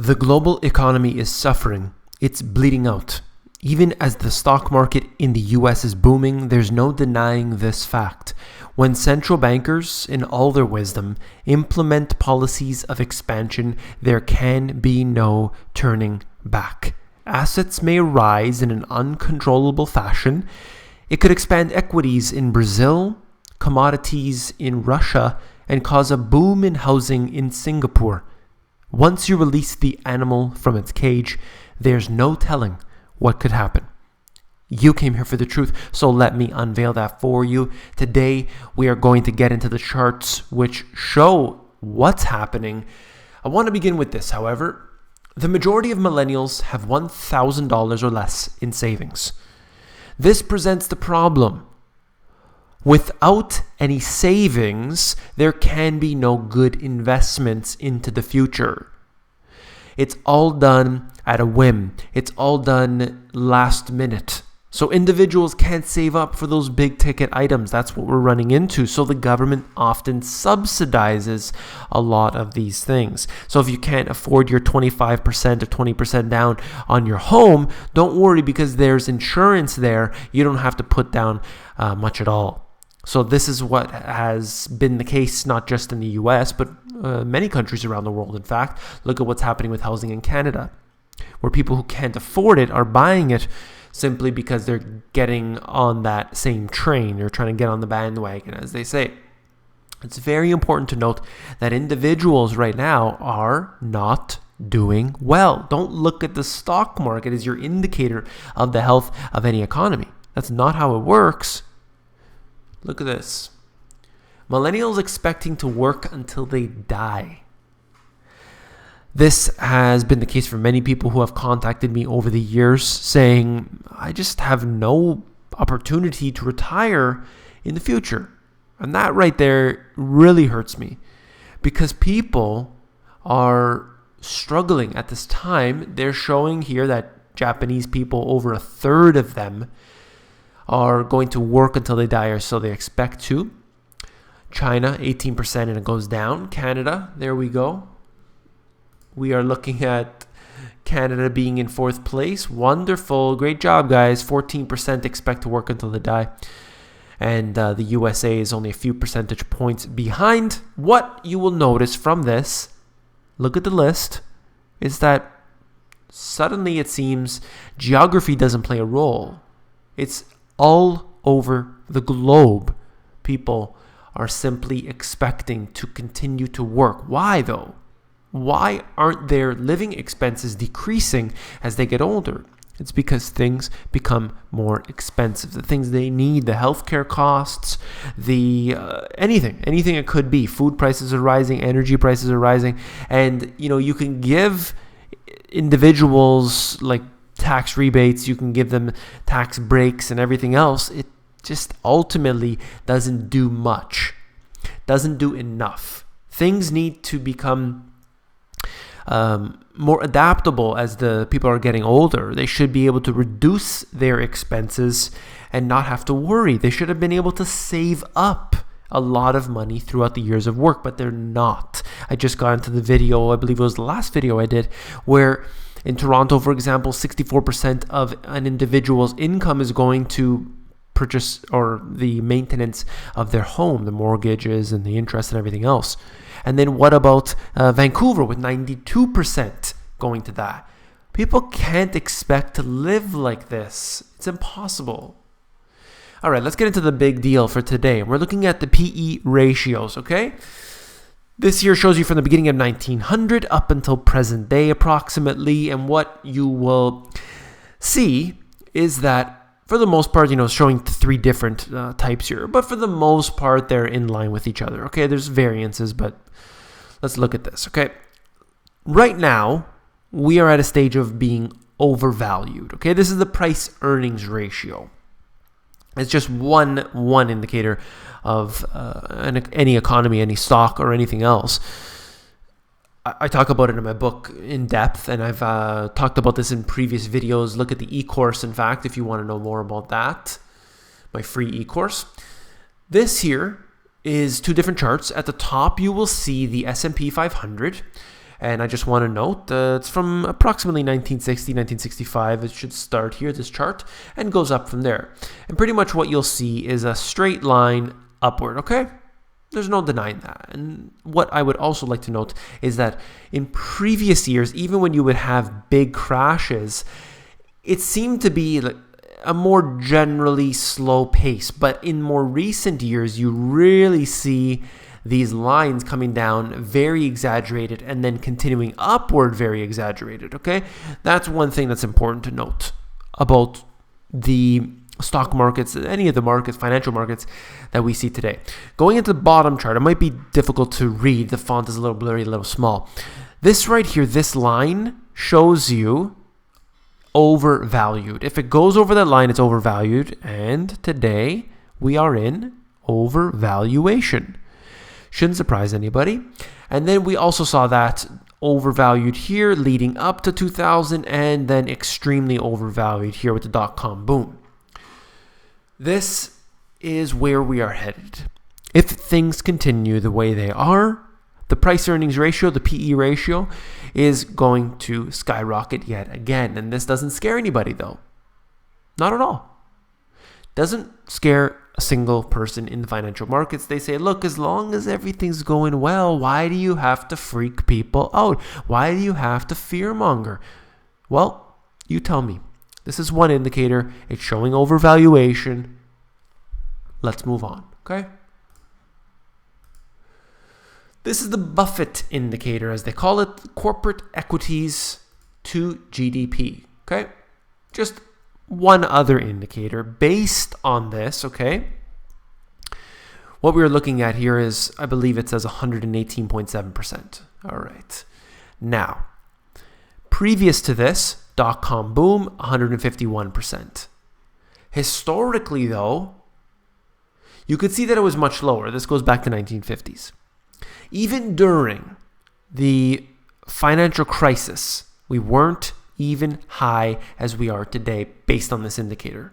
The global economy is suffering. It's bleeding out. Even as the stock market in the US is booming, there's no denying this fact. When central bankers, in all their wisdom, implement policies of expansion, there can be no turning back. Assets may rise in an uncontrollable fashion. It could expand equities in Brazil, commodities in Russia, and cause a boom in housing in Singapore. Once you release the animal from its cage, there's no telling what could happen. You came here for the truth, so let me unveil that for you. Today, we are going to get into the charts which show what's happening. I want to begin with this, however. The majority of millennials have $1,000 or less in savings. This presents the problem. Without any savings, there can be no good investments into the future. It's all done at a whim. It's all done last minute. So individuals can't save up for those big ticket items. That's what we're running into. So the government often subsidizes a lot of these things. So if you can't afford your 25% or 20% down on your home, don't worry, because there's insurance there. You don't have to put down much at all. So this is what has been the case, not just in the US, but many countries around the world. In fact, look at what's happening with housing in Canada, where people who can't afford it are buying it simply because they're getting on that same train. They're trying to get on the bandwagon, as they say. It's very important to note that individuals right now are not doing well. Don't look at the stock market as your indicator of the health of any economy. That's not how it works. Look at this. Millennials expecting to work until they die. This has been the case for many people who have contacted me over the years saying, I just have no opportunity to retire in the future. And that right there really hurts me, because people are struggling at this time. They're showing here that Japanese people, over a third of them, are going to work until they die, or so they expect to. China, 18%, and it goes down. Canada, there we go. We are looking at Canada being in fourth place. Wonderful. Great job, guys. 14% expect to work until they die. And the USA is only a few percentage points behind. What you will notice from this, look at the list, is that suddenly it seems geography doesn't play a role. It's all over the globe. People are simply expecting to continue to work. Why though? Why aren't their living expenses decreasing as they get older? It's because things become more expensive. The things they need, the healthcare costs, the anything it could be. Food prices are rising, energy prices are rising, and you can give individuals like tax rebates, you can give them tax breaks and everything else. It just ultimately doesn't do much, doesn't do enough. Things need to become more adaptable as the people are getting older. They should be able to reduce their expenses and not have to worry. They should have been able to save up a lot of money throughout the years of work, but they're not. I just got into the video, I believe it was the last video I did, where in Toronto, for example, 64% of an individual's income is going to purchase or the maintenance of their home, the mortgages and the interest and everything else. And then what about Vancouver with 92% going to that? People can't expect to live like this. It's impossible. All right, let's get into the big deal for today. We're looking at the PE ratios, okay? This here shows you from the beginning of 1900 up until present day approximately. And what you will see is that for the most part, it's showing three different types here. But for the most part, they're in line with each other. Okay, there's variances, but let's look at this. Okay, right now, we are at a stage of being overvalued. Okay, this is the price earnings ratio. It's just one indicator of any economy, any stock, or anything else. I talk about it in my book in depth, and I've talked about this in previous videos. Look at the eCourse, in fact, if you want to know more about that, my free eCourse. This here is two different charts. At the top, you will see the S&P 500, And I just want to note it's from approximately 1960, 1965. It should start here, this chart, and goes up from there. And pretty much what you'll see is a straight line upward, okay? There's no denying that. And what I would also like to note is that in previous years, even when you would have big crashes, it seemed to be like a more generally slow pace. But in more recent years, you really see these lines coming down very exaggerated and then continuing upward very exaggerated, okay? That's one thing that's important to note about the stock markets, any of the markets, financial markets that we see today. Going into the bottom chart, it might be difficult to read. The font is a little blurry, a little small. This right here, this line shows you overvalued. If it goes over that line, it's overvalued. And today we are in overvaluation. Shouldn't surprise anybody. And then we also saw that overvalued here leading up to 2000 and then extremely overvalued here with the dot-com boom. This is where we are headed. If things continue the way they are, the price-earnings ratio, the PE ratio, is going to skyrocket yet again. And this doesn't scare anybody, though. Not at all. Doesn't scare a single person in the financial markets. They say, look, as long as everything's going well, why do you have to freak people out? Why do you have to fearmonger? Well, you tell me. This is one indicator. It's showing overvaluation. Let's move on, okay? This is the Buffett indicator, as they call it, corporate equities to GDP, okay? Just one other indicator based on this, okay? What we're looking at here is, I believe it says 118.7%. All right. Now, previous to this, dot-com boom, 151%. Historically, though, you could see that it was much lower. This goes back to 1950s. Even during the financial crisis, we weren't even high as we are today based on this indicator.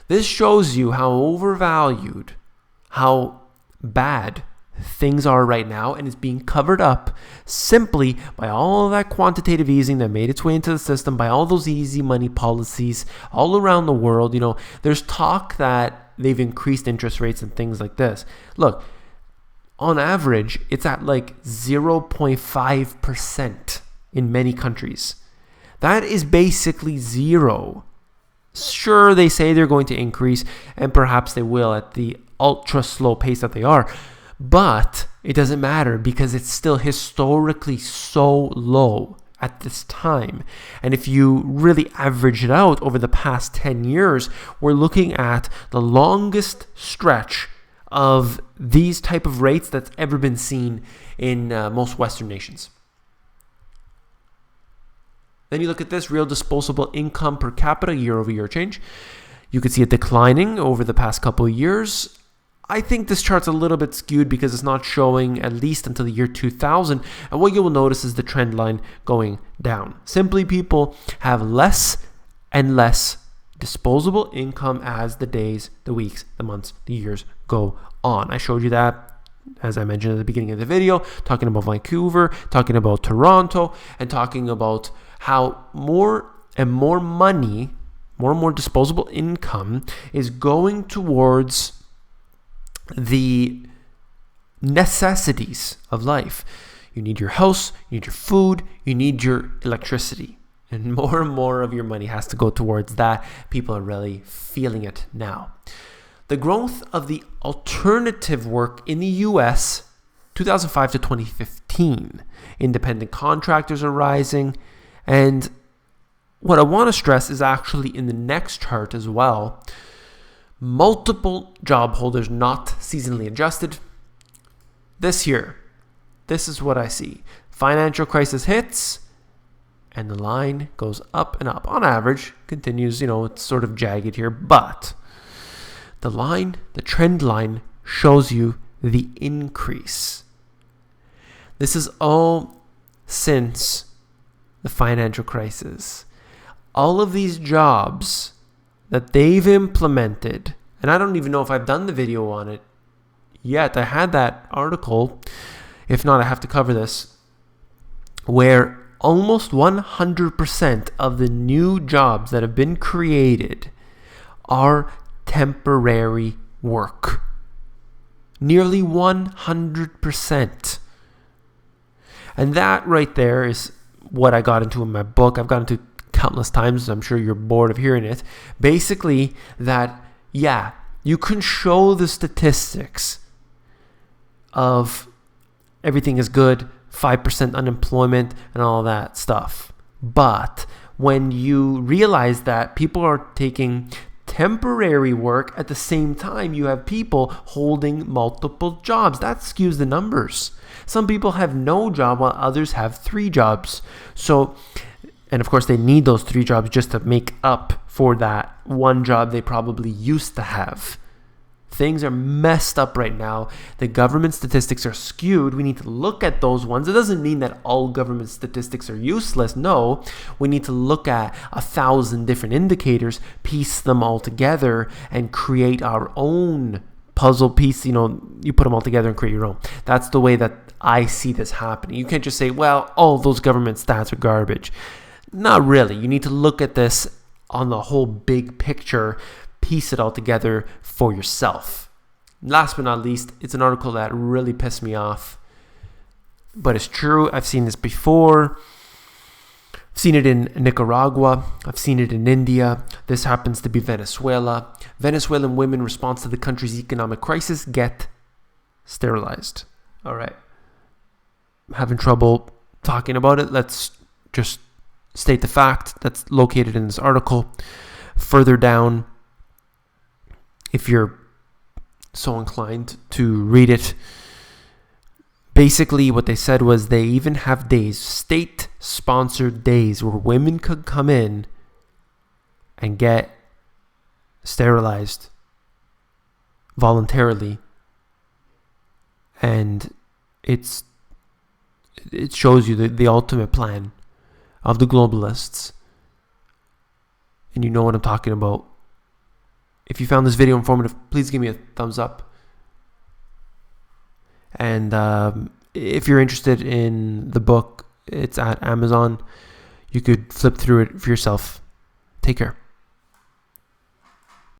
This shows you how overvalued, how bad things are right now, and it's being covered up simply by all of that quantitative easing that made its way into the system, by all those easy money policies all around the world. You know, there's talk that they've increased interest rates and things like this. Look, on average, it's at like 0.5% in many countries. That is basically zero. Sure, they say they're going to increase, and perhaps they will at the ultra slow pace that they are. But it doesn't matter because it's still historically so low at this time. And if you really average it out over the past 10 years, we're looking at the longest stretch of these type of rates that's ever been seen in most Western nations. Then you look at this real disposable income per capita year-over-year change. You can see it declining over the past couple of years. I think this chart's a little bit skewed because it's not showing at least until the year 2000. And what you will notice is the trend line going down. Simply, people have less and less disposable income as the days, the weeks, the months, the years go on. I showed you that, as I mentioned at the beginning of the video, talking about Vancouver, talking about Toronto, and talking about how more and more money, more and more disposable income is going towards the necessities of life. You need your house, you need your food, you need your electricity. And more of your money has to go towards that. People are really feeling it now. The growth of the alternative work in the US, 2005 to 2015. Independent contractors are rising. And what I want to stress is actually in the next chart as well. Multiple job holders not seasonally adjusted. This here, this is what I see. Financial crisis hits, and the line goes up and up. On average, continues, it's sort of jagged here, but the line, the trend line, shows you the increase. This is all since the financial crisis. All of these jobs that they've implemented, and I don't even know if I've done the video on it yet. I had that article. If not, I have to cover this. where almost 100% of the new jobs that have been created are temporary work. Nearly 100%. And that right there is what I got into in my book. I've got into countless times. I'm sure you're bored of hearing it. Basically, that, yeah, you can show the statistics of everything is good, 5% unemployment, and all that stuff. But when you realize that people are taking temporary work at the same time, you have people holding multiple jobs. That skews the numbers. Some people have no job while others have 3 jobs. So, and of course, they need those 3 jobs just to make up for that one job they probably used to have. Things are messed up right now. The government statistics are skewed. We need to look at those ones. It doesn't mean that all government statistics are useless. No, we need to look at 1,000 different indicators, piece them all together, and create our own puzzle piece. You put them all together and create your own. That's the way that I see this happening. You can't just say, well, all those government stats are garbage. Not really. You need to look at this on the whole big picture, piece it all together for yourself. Last but not least, it's an article that really pissed me off, but it's true. I've seen this before. I've seen it in Nicaragua. I've seen it in India. This happens to be Venezuela. Venezuelan women in response to the country's economic crisis get sterilized. All right. I'm having trouble talking about it. Let's just state the fact that's located in this article. Further down, if you're so inclined to read it, basically what they said was they even have days, state-sponsored days, where women could come in and get sterilized voluntarily. And it shows you the ultimate plan of the globalists. And you know what I'm talking about. If you found this video informative, please give me a thumbs up. And if you're interested in the book, it's at Amazon. You could flip through it for yourself. Take care.